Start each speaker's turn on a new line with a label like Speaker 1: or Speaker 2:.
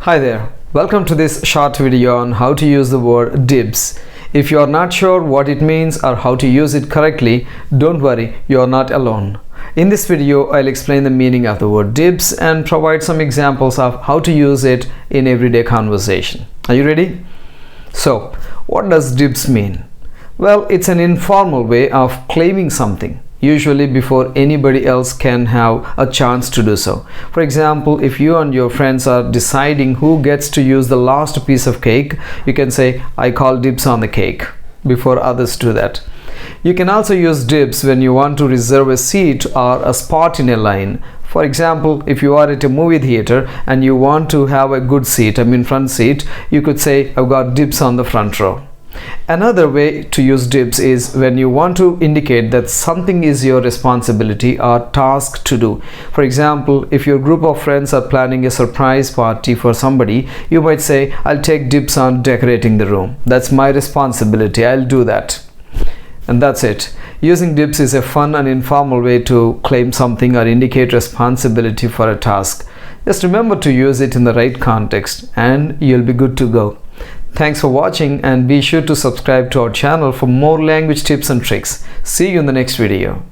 Speaker 1: Hi there, welcome to this short video on how to use the word dibs. If you are not sure what it means or how to use it correctly, don't worry, you are not alone. In this video, I'll explain the meaning of the word dibs and provide some examples of how to use it in everyday conversation. Are you ready? So, what does dibs mean? Well, it's an informal way of claiming something, usually before anybody else can have a chance to do so. For example, if you and your friends are deciding who gets to use the last piece of cake, you can say, I call dibs on the cake, before others do that. You can also use dibs when you want to reserve a seat or a spot in a line. For example, if you are at a movie theater and you want to have a good seat, front seat, you could say, I've got dibs on the front row. Another way to use dibs is when you want to indicate that something is your responsibility or task to do. For example, if your group of friends are planning a surprise party for somebody, you might say, I'll take dibs on decorating the room. That's my responsibility. I'll do that. And that's it. Using dibs is a fun and informal way to claim something or indicate responsibility for a task. Just remember to use it in the right context and you'll be good to go. Thanks for watching and be sure to subscribe to our channel for more language tips and tricks. See you in the next video.